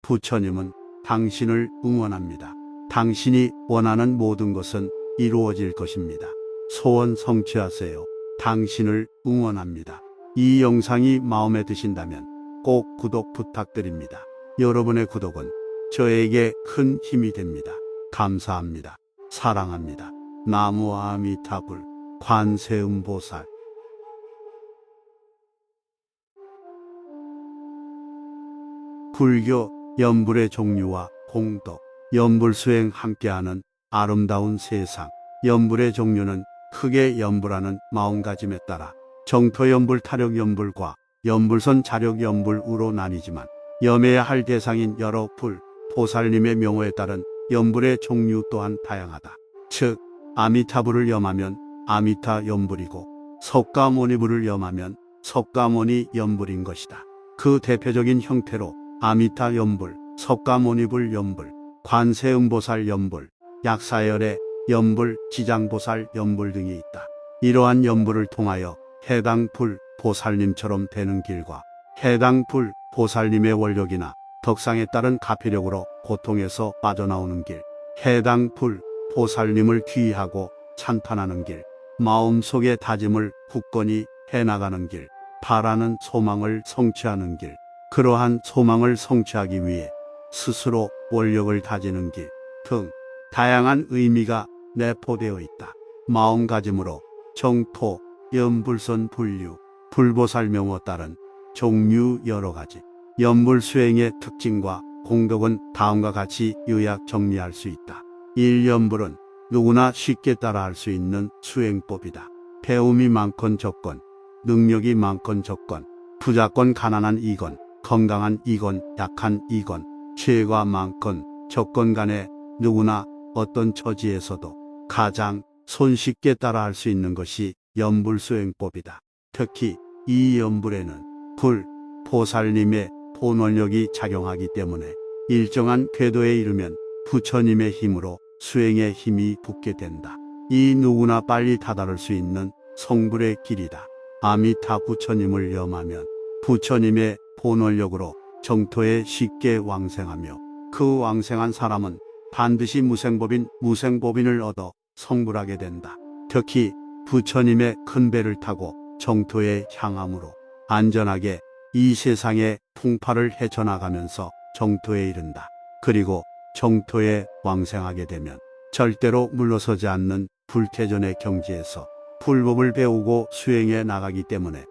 부처님은 당신을 응원합니다. 당신이 원하는 모든 것은 이루어질 것입니다. 소원 성취하세요. 당신을 응원합니다. 이 영상이 마음에 드신다면 꼭 구독 부탁드립니다. 여러분의 구독은 저에게 큰 힘이 됩니다. 감사합니다. 사랑합니다. 나무 아미타불 관세음보살. 불교 연불의 종류와 공덕. 연불수행 함께하는 아름다운 세상. 연불의 종류는 크게 연불하는 마음가짐에 따라 정토연불, 타력연불과 연불선 자력연불으로 나뉘지만 염해야 할 대상인 여러 불, 보살님의 명호에 따른 연불의 종류 또한 다양하다. 즉 아미타불을 염하면 아미타 연불이고 석가모니불을 염하면 석가모니 연불인 것이다. 그 대표적인 형태로 아미타 연불, 석가모니불 연불, 관세음보살 연불, 약사열의 연불, 지장보살 연불 등이 있다. 이러한 연불을 통하여 해당 불 보살님처럼 되는 길과 해당 불 보살님의 원력이나 덕상에 따른 가피력으로 고통에서 빠져나오는 길, 해당 불 보살님을 귀의하고 찬탄하는 길, 마음속의 다짐을 굳건히 해나가는 길, 바라는 소망을 성취하는 길, 그러한 소망을 성취하기 위해 스스로 원력을 다지는 길 등 다양한 의미가 내포되어 있다. 마음가짐으로 정토, 연불선 분류, 불보살 명호 따른 종류 여러 가지. 연불 수행의 특징과 공덕은 다음과 같이 요약 정리할 수 있다. 1. 연불은 누구나 쉽게 따라할 수 있는 수행법이다. 배움이 많건 적건, 능력이 많건 적건, 부자건 가난한 이건, 건강한 이건, 약한 이건, 죄가 많건 적건 간에 누구나 어떤 처지에서도 가장 손쉽게 따라할 수 있는 것이 연불수행법이다. 특히 이 연불에는 불, 보살님의 본원력이 작용하기 때문에 일정한 궤도에 이르면 부처님의 힘으로 수행의 힘이 붙게 된다. 이 누구나 빨리 다다를 수 있는 성불의 길이다. 아미타 부처님을 염하면 부처님의 본원력으로 정토에 쉽게 왕생하며 그 왕생한 사람은 반드시 무생법인을 얻어 성불하게 된다. 특히 부처님의 큰 배를 타고 정토에 향함으로 안전하게 이 세상의 풍파를 헤쳐나가면서 정토에 이른다. 그리고 정토에 왕생하게 되면 절대로 물러서지 않는 불태전의 경지에서 불법을 배우고 수행해 나가기 때문에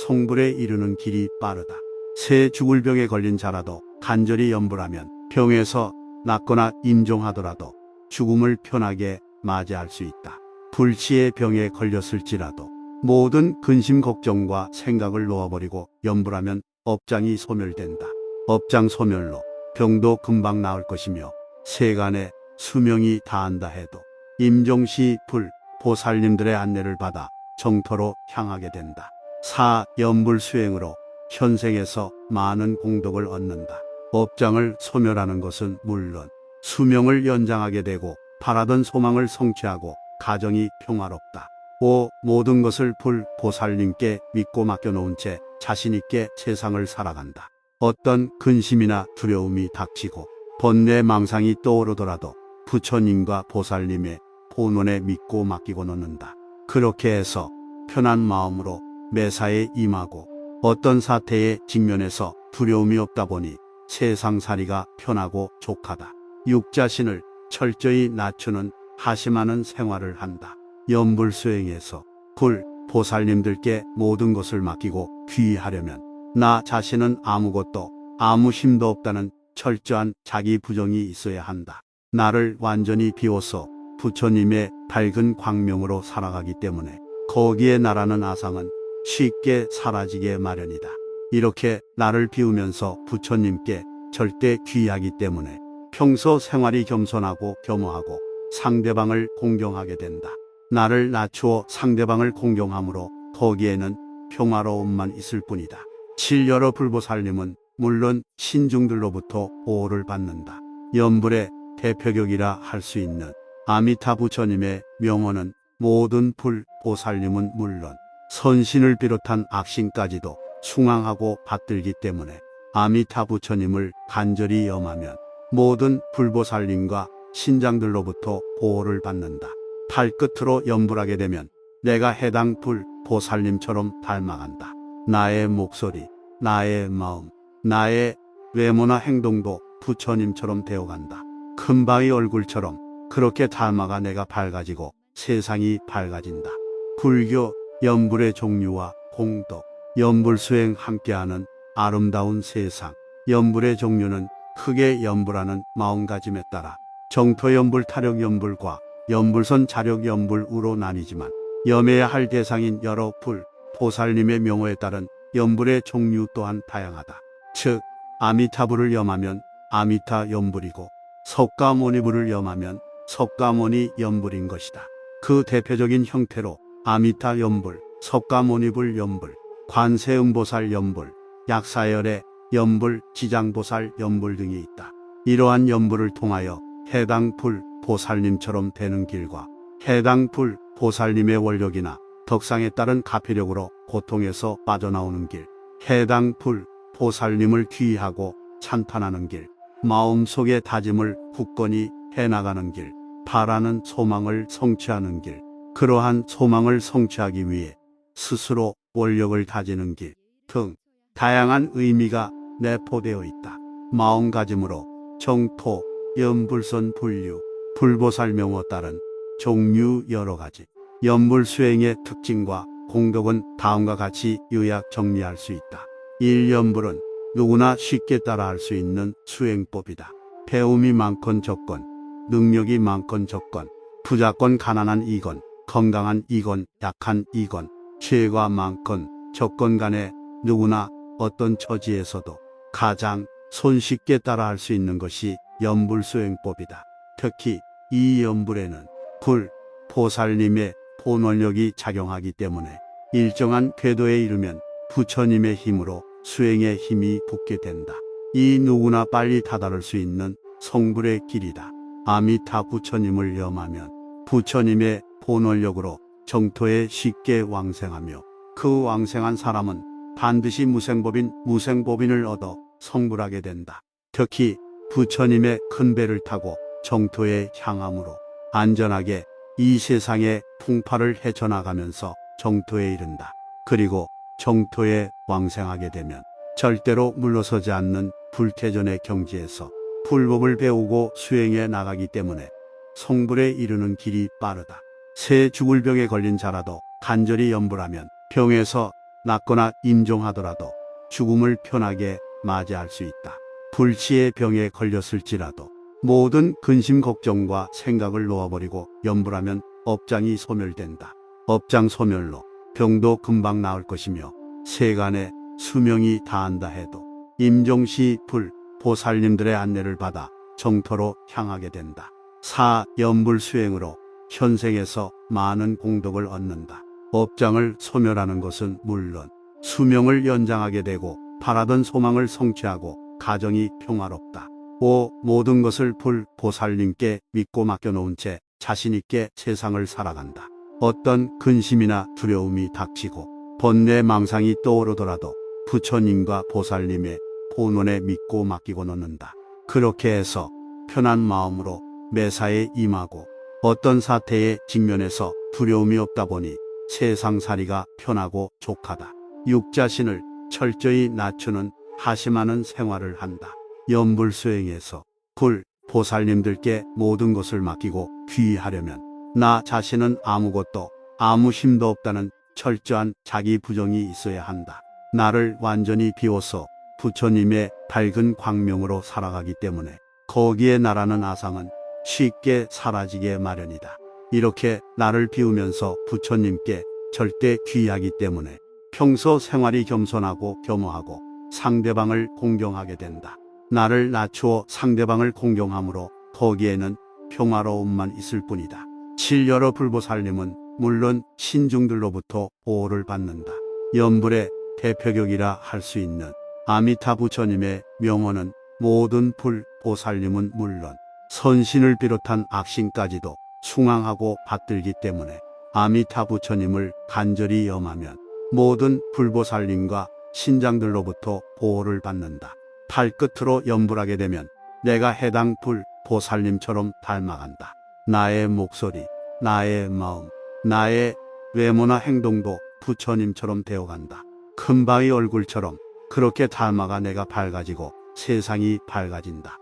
성불에 이르는 길이 빠르다. 새 죽을 병에 걸린 자라도 간절히 연불하면 병에서 낫거나 임종하더라도 죽음을 편하게 맞이할 수 있다. 불치의 병에 걸렸을지라도 모든 근심 걱정과 생각을 놓아버리고 연불하면 업장이 소멸된다. 업장 소멸로 병도 금방 나을 것이며 세간에 수명이 다한다 해도 임종시 불 보살님들의 안내를 받아 정토로 향하게 된다. 4. 연불 수행으로 현생에서 많은 공덕을 얻는다. 업장을 소멸하는 것은 물론 수명을 연장하게 되고 바라던 소망을 성취하고 가정이 평화롭다. 5. 모든 것을 불 보살님께 믿고 맡겨놓은 채 자신있게 세상을 살아간다. 어떤 근심이나 두려움이 닥치고 번뇌 망상이 떠오르더라도 부처님과 보살님의 본원에 믿고 맡기고 놓는다. 그렇게 해서 편한 마음으로 매사에 임하고 어떤 사태에 직면해서 두려움이 없다 보니 세상살이가 편하고 족하다. 6. 자신을 철저히 낮추는 하심하는 생활을 한다. 연불수행에서 불 보살님들께 모든 것을 맡기고 귀의하려면 나 자신은 아무것도 아무 힘도 없다는 철저한 자기 부정이 있어야 한다. 나를 완전히 비워서 부처님의 밝은 광명으로 살아가기 때문에 거기에 나라는 아상은 쉽게 사라지게 마련이다. 이렇게 나를 비우면서 부처님께 절대 귀의하기 때문에 평소 생활이 겸손하고 겸허하고 상대방을 공경하게 된다. 나를 낮추어 상대방을 공경함으로 거기에는 평화로움만 있을 뿐이다. 7. 여러 불보살님은 물론 신중들로부터 보호를 받는다. 연불의 대표격이라 할 수 있는 아미타 부처님의 명호는 모든 불보살님은 물론 선신을 비롯한 악신까지도 숭앙하고 받들기 때문에 아미타 부처님을 간절히 염하면 모든 불보살님과 신장들로부터 보호를 받는다. 발끝으로 염불하게 되면 내가 해당 불보살님처럼 닮아간다. 나의 목소리, 나의 마음, 나의 외모나 행동도 부처님처럼 되어간다. 금방이 얼굴처럼 그렇게 닮아가 내가 밝아지고 세상이 밝아진다. 불교 염불의 종류와 공덕, 염불수행 함께하는 아름다운 세상. 염불의 종류는 크게 염불하는 마음가짐에 따라 정토염불, 타력염불과 염불선, 자력염불으로 나뉘지만 염해야 할 대상인 여러 불보살님의 명호에 따른 염불의 종류 또한 다양하다. 즉 아미타불을 염하면 아미타 염불이고 석가모니불을 염하면 석가모니 염불인 것이다. 그 대표적인 형태로 아미타 염불, 석가모니불 염불, 관세음보살 염불, 약사열의 염불, 지장보살 염불 등이 있다. 이러한 염불을 통하여 해당 불보살님처럼 되는 길과 해당 불보살님의 원력이나 덕상에 따른 가피력으로 고통에서 빠져나오는 길, 해당 불보살님을 귀의하고 찬탄하는 길, 마음속의 다짐을 굳건히 해나가는 길, 바라는 소망을 성취하는 길, 그러한 소망을 성취하기 위해 스스로 원력을 다지는 길 등 다양한 의미가 내포되어 있다. 마음가짐으로 정토, 염불선 분류, 불보살명호 따른 종류 여러 가지. 염불 수행의 특징과 공덕은 다음과 같이 요약 정리할 수 있다. 1. 염불은 누구나 쉽게 따라할 수 있는 수행법이다. 배움이 많건 적건, 능력이 많건 적건, 부자건 가난한 이건, 건강한 이건, 약한 이건, 죄가 많건 적건 간에 누구나 어떤 처지에서도 가장 손쉽게 따라할 수 있는 것이 염불수행법이다. 특히 이 염불에는 불보살님의 본원력이 작용하기 때문에 일정한 궤도에 이르면 부처님의 힘으로 수행의 힘이 붙게 된다. 이 누구나 빨리 다다를 수 있는 성불의 길이다. 아미타 부처님을 염하면 부처님의 본원력으로 정토에 쉽게 왕생하며 그 왕생한 사람은 반드시 무생법인을 얻어 성불하게 된다. 특히 부처님의 큰 배를 타고 정토에 향함으로 안전하게 이 세상의 풍파를 헤쳐나가면서 정토에 이른다. 그리고 정토에 왕생하게 되면 절대로 물러서지 않는 불태전의 경지에서 불법을 배우고 수행해 나가기 때문에 성불에 이르는 길이 빠르다. 새 죽을 병에 걸린 자라도 간절히 염불하면 병에서 낫거나 임종하더라도 죽음을 편하게 맞이할 수 있다. 불치의 병에 걸렸을지라도 모든 근심 걱정과 생각을 놓아버리고 염불하면 업장이 소멸된다. 업장 소멸로 병도 금방 나을 것이며 세간의 수명이 다한다 해도 임종시 불보살님들의 안내를 받아 정토로 향하게 된다. 4. 염불 수행으로 현생에서 많은 공덕을 얻는다. 업장을 소멸하는 것은 물론 수명을 연장하게 되고 바라던 소망을 성취하고 가정이 평화롭다. 5. 모든 것을 불보살님께 믿고 맡겨놓은 채 자신있게 세상을 살아간다. 어떤 근심이나 두려움이 닥치고 번뇌 망상이 떠오르더라도 부처님과 보살님의 본원에 믿고 맡기고 놓는다. 그렇게 해서 편한 마음으로 매사에 임하고 어떤 사태에 직면해서 두려움이 없다 보니 세상살이가 편하고 족하다. 육자신을 철저히 낮추는 하심하는 생활을 한다. 염불수행에서 불보살님들께 모든 것을 맡기고 귀의하려면 나 자신은 아무것도 아무 힘도 없다는 철저한 자기 부정이 있어야 한다. 나를 완전히 비워서 부처님의 밝은 광명으로 살아가기 때문에 거기에 나라는 아상은 쉽게 사라지게 마련이다. 이렇게 나를 비우면서 부처님께 절대 귀의하기 때문에 평소 생활이 겸손하고 겸허하고 상대방을 공경하게 된다. 나를 낮추어 상대방을 공경함으로 거기에는 평화로움만 있을 뿐이다. 7. 여러 불보살님은 물론 신중들로부터 보호를 받는다. 염불의 대표격이라 할 수 있는 아미타 부처님의 명호는 모든 불보살님은 물론 선신을 비롯한 악신까지도 숭앙하고 받들기 때문에 아미타 부처님을 간절히 염하면 모든 불보살님과 신장들로부터 보호를 받는다. 발끝으로 염불하게 되면 내가 해당 불 보살님처럼 닮아간다. 나의 목소리, 나의 마음, 나의 외모나 행동도 부처님처럼 되어간다. 금방이 얼굴처럼 그렇게 닮아가 내가 밝아지고 세상이 밝아진다.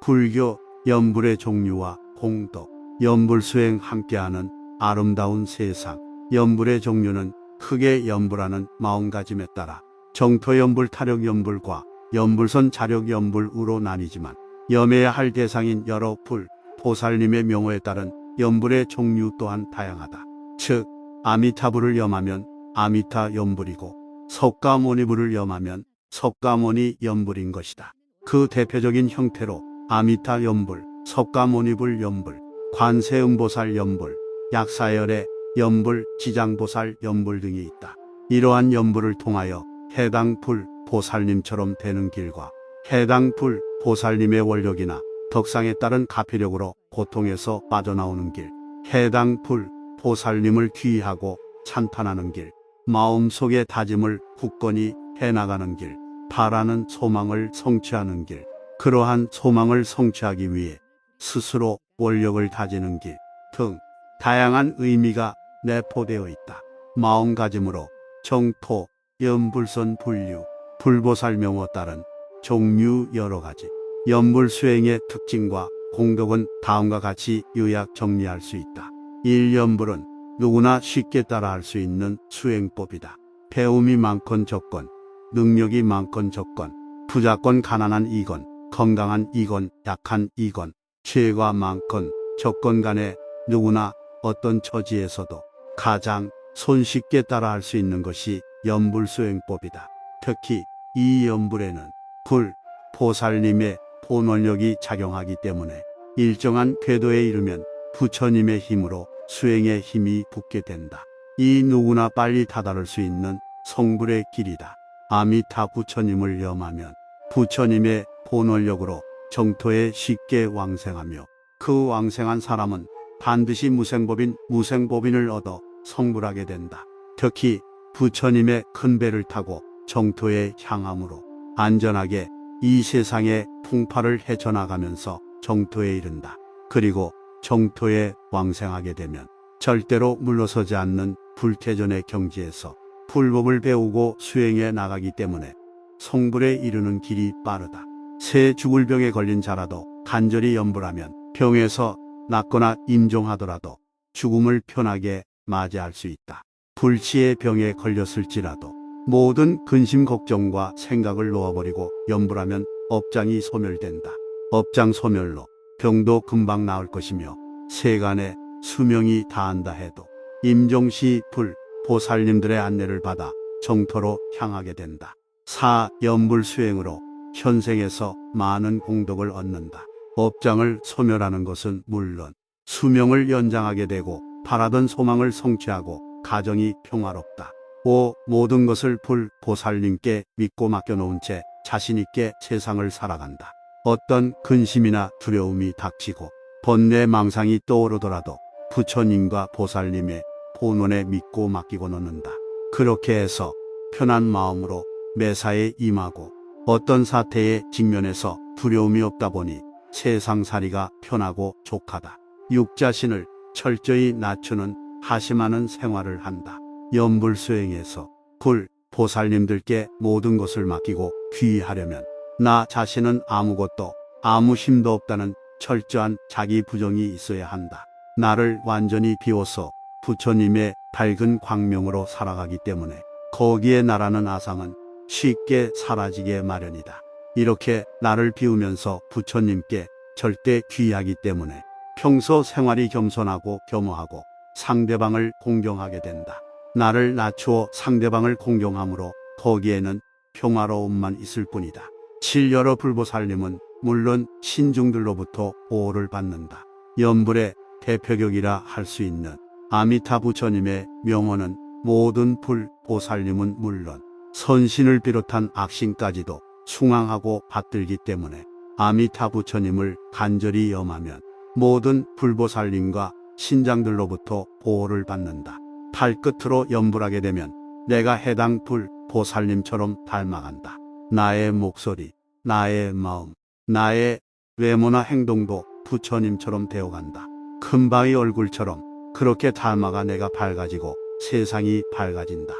불교 염불의 종류와 공덕, 염불수행 함께하는 아름다운 세상. 염불의 종류는 크게 염불하는 마음가짐에 따라 정토염불, 타력염불과 염불선, 자력염불으로 나뉘지만 염해야 할 대상인 여러 불, 보살님의 명호에 따른 염불의 종류 또한 다양하다. 즉 아미타불을 염하면 아미타 염불이고 석가모니불을 염하면 석가모니 염불인 것이다. 그 대표적인 형태로 아미타 염불, 석가모니불 염불, 관세음보살 염불, 약사열의 염불, 지장보살 염불 등이 있다. 이러한 염불을 통하여 해당 불 보살님처럼 되는 길과 해당 불 보살님의 원력이나 덕상에 따른 가피력으로 고통에서 빠져나오는 길, 해당 불 보살님을 귀의하고 찬탄하는 길, 마음속의 다짐을 굳건히 해나가는 길, 바라는 소망을 성취하는 길, 그러한 소망을 성취하기 위해 스스로 원력을 다지는 길 등 다양한 의미가 내포되어 있다. 마음가짐으로 정토, 염불선 분류, 불보살 명호 따른 종류 여러 가지. 염불 수행의 특징과 공덕은 다음과 같이 요약 정리할 수 있다. 1. 염불은 누구나 쉽게 따라할 수 있는 수행법이다. 배움이 많건 적건, 능력이 많건 적건, 부자건 가난한 이건, 건강한 이건, 약한 이건, 죄가 많건 적건 간에 누구나 어떤 처지에서도 가장 손쉽게 따라할 수 있는 것이 염불수행법이다. 특히 이 염불에는 불, 보살님의 본원력이 작용하기 때문에 일정한 궤도에 이르면 부처님의 힘으로 수행의 힘이 붙게 된다. 이 누구나 빨리 다다를 수 있는 성불의 길이다. 아미타 부처님을 염하면 부처님의 본원력으로 정토에 쉽게 왕생하며 그 왕생한 사람은 반드시 무생법인을 얻어 성불하게 된다. 특히 부처님의 큰 배를 타고 정토에 향함으로 안전하게 이 세상의 풍파를 헤쳐나가면서 정토에 이른다. 그리고 정토에 왕생하게 되면 절대로 물러서지 않는 불태전의 경지에서 불법을 배우고 수행해 나가기 때문에 성불에 이르는 길이 빠르다. 새 죽을 병에 걸린 자라도 간절히 염불하면 병에서 낫거나 임종하더라도 죽음을 편하게 맞이할 수 있다. 불치의 병에 걸렸을지라도 모든 근심 걱정과 생각을 놓아버리고 염불하면 업장이 소멸된다. 업장 소멸로 병도 금방 나을 것이며 세간의 수명이 다한다 해도 임종시 불 보살님들의 안내를 받아 정토로 향하게 된다. 4. 염불 수행으로 현생에서 많은 공덕을 얻는다. 업장을 소멸하는 것은 물론 수명을 연장하게 되고 바라던 소망을 성취하고 가정이 평화롭다. 5. 모든 것을 불 보살님께 믿고 맡겨놓은 채 자신있게 세상을 살아간다. 어떤 근심이나 두려움이 닥치고 번뇌 망상이 떠오르더라도 부처님과 보살님의 본원에 믿고 맡기고 놓는다. 그렇게 해서 편한 마음으로 매사에 임하고 어떤 사태에 직면해서 두려움이 없다 보니 세상살이가 편하고 족하다. 육자신을 철저히 낮추는 하심하는 생활을 한다. 염불수행에서 불 보살님들께 모든 것을 맡기고 귀의하려면 나 자신은 아무것도 아무 힘도 없다는 철저한 자기 부정이 있어야 한다. 나를 완전히 비워서 부처님의 밝은 광명으로 살아가기 때문에 거기에 나라는 아상은 쉽게 사라지게 마련이다. 이렇게 나를 비우면서 부처님께 절대 귀의하기 때문에 평소 생활이 겸손하고 겸허하고 상대방을 공경하게 된다. 나를 낮추어 상대방을 공경함으로 거기에는 평화로움만 있을 뿐이다. 7. 여러 불보살님은 물론 신중들로부터 보호를 받는다. 염불의 대표격이라 할 수 있는 아미타 부처님의 명호는 모든 불보살님은 물론 선신을 비롯한 악신까지도 숭앙하고 받들기 때문에 아미타 부처님을 간절히 염하면 모든 불보살님과 신장들로부터 보호를 받는다. 발끝으로 염불하게 되면 내가 해당 불보살님처럼 닮아간다. 나의 목소리, 나의 마음, 나의 외모나 행동도 부처님처럼 되어간다. 큰바위 얼굴처럼 그렇게 닮아가 내가 밝아지고 세상이 밝아진다.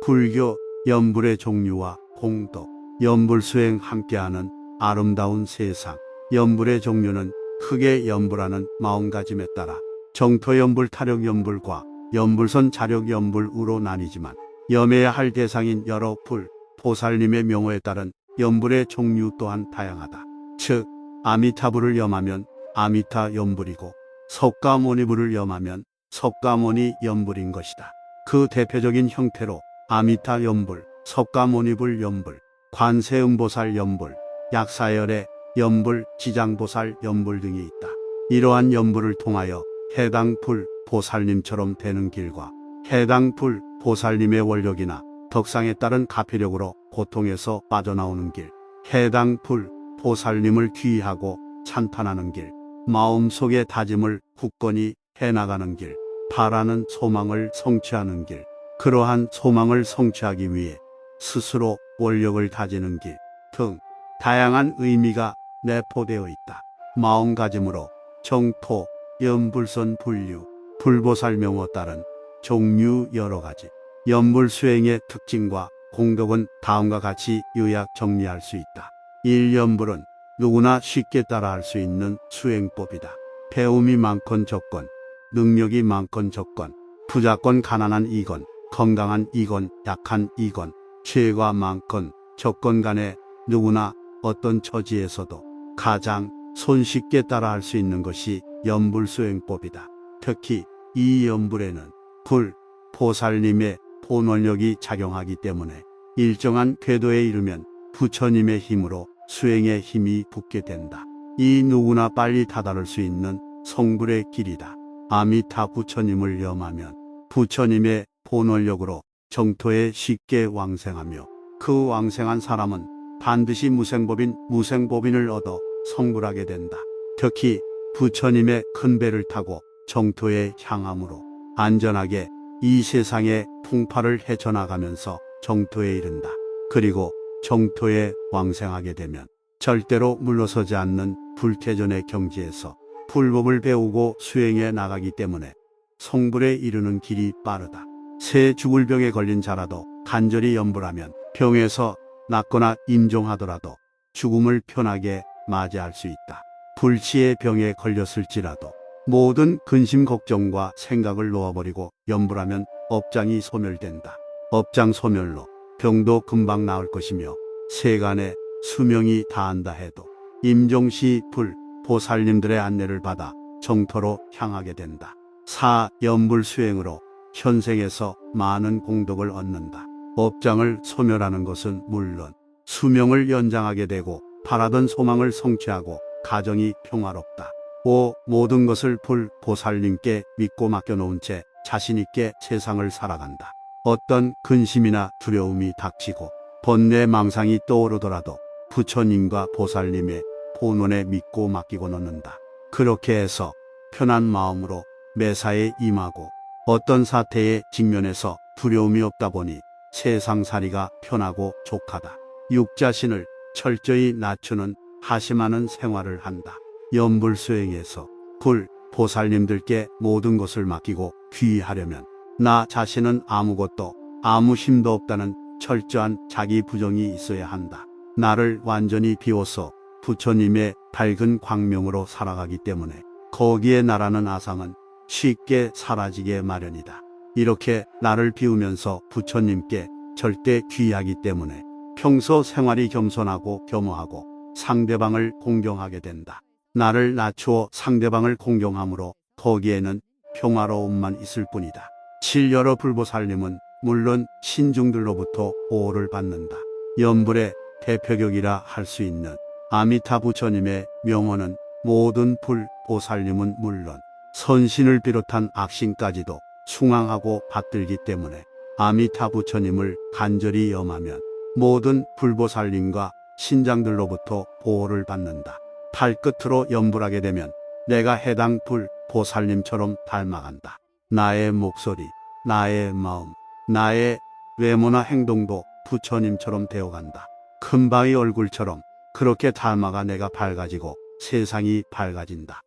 불교 연불의 종류와 공덕, 연불수행 함께하는 아름다운 세상. 연불의 종류는 크게 연불하는 마음가짐에 따라 정토연불, 타력연불과 연불선 자력연불으로 나뉘지만 염해야 할 대상인 여러 불, 보살님의 명호에 따른 연불의 종류 또한 다양하다. 즉 아미타불을 염하면 아미타 연불이고 석가모니불을 염하면 석가모니 연불인 것이다. 그 대표적인 형태로 아미타 연불, 석가모니불 연불, 관세음보살 연불, 약사열의 연불, 지장보살 연불 등이 있다. 이러한 연불을 통하여 해당 불 보살님처럼 되는 길과 해당 불 보살님의 원력이나 덕상에 따른 가피력으로 고통에서 빠져나오는 길, 해당 불 보살님을 귀의하고 찬탄하는 길, 마음속의 다짐을 굳건히 해나가는 길, 바라는 소망을 성취하는 길, 그러한 소망을 성취하기 위해 스스로 원력을 다지는 길 등 다양한 의미가 내포되어 있다. 마음가짐으로 정토, 연불선 분류, 불보살명호 따른 종류 여러 가지. 연불 수행의 특징과 공덕은 다음과 같이 요약 정리할 수 있다. 1. 연불은 누구나 쉽게 따라할 수 있는 수행법이다. 배움이 많건 적건, 능력이 많건 적건, 부자건 가난한 이건, 건강한 이건, 약한 이건, 죄가 많건 적건 간에 누구나 어떤 처지에서도 가장 손쉽게 따라할 수 있는 것이 연불수행법이다. 특히 이 연불에는 불, 보살님의 본원력이 작용하기 때문에 일정한 궤도에 이르면 부처님의 힘으로 수행의 힘이 붙게 된다. 이 누구나 빨리 다다를 수 있는 성불의 길이다. 아미타 부처님을 염하면 부처님의 본원력으로 정토에 쉽게 왕생하며 그 왕생한 사람은 반드시 무생법인을 얻어 성불하게 된다. 특히 부처님의 큰 배를 타고 정토에 향함으로 안전하게 이 세상의 풍파를 헤쳐나가면서 정토에 이른다. 그리고 정토에 왕생하게 되면 절대로 물러서지 않는 불태전의 경지에서 불법을 배우고 수행해 나가기 때문에 성불에 이르는 길이 빠르다. 새 죽을 병에 걸린 자라도 간절히 연불하면 병에서 낫거나 임종하더라도 죽음을 편하게 맞이할 수 있다. 불치의 병에 걸렸을지라도 모든 근심 걱정과 생각을 놓아버리고 연불하면 업장이 소멸된다. 업장 소멸로 병도 금방 나을 것이며 세간의 수명이 다한다 해도 임종시 불 보살님들의 안내를 받아 정토로 향하게 된다. 4. 연불 수행으로 현생에서 많은 공덕을 얻는다. 업장을 소멸하는 것은 물론 수명을 연장하게 되고 바라던 소망을 성취하고 가정이 평화롭다. 5. 모든 것을 불 보살님께 믿고 맡겨놓은 채 자신있게 세상을 살아간다. 어떤 근심이나 두려움이 닥치고 번뇌 망상이 떠오르더라도 부처님과 보살님의 본원에 믿고 맡기고 놓는다. 그렇게 해서 편한 마음으로 매사에 임하고 어떤 사태에 직면해서 두려움이 없다 보니 세상살이가 편하고 족하다. 6. 자신을 철저히 낮추는 하심하는 생활을 한다. 연불수행에서 불 보살님들께 모든 것을 맡기고 귀의하려면 나 자신은 아무것도 아무 힘도 없다는 철저한 자기 부정이 있어야 한다. 나를 완전히 비워서 부처님의 밝은 광명으로 살아가기 때문에 거기에 나라는 아상은 쉽게 사라지게 마련이다. 이렇게 나를 비우면서 부처님께 절대 귀의하기 때문에 평소 생활이 겸손하고 겸허하고 상대방을 공경하게 된다. 나를 낮추어 상대방을 공경함으로 거기에는 평화로움만 있을 뿐이다. 7. 여러 불보살님은 물론 신중들로부터 보호를 받는다. 연불의 대표격이라 할 수 있는 아미타 부처님의 명호는 모든 불보살님은 물론 선신을 비롯한 악신까지도 숭앙하고 받들기 때문에 아미타 부처님을 간절히 염하면 모든 불보살님과 신장들로부터 보호를 받는다. 팔끝으로 연불하게 되면 내가 해당 불보살님처럼 닮아간다. 나의 목소리, 나의 마음, 나의 외모나 행동도 부처님처럼 되어간다. 큰바위 얼굴처럼 그렇게 닮아가 내가 밝아지고 세상이 밝아진다.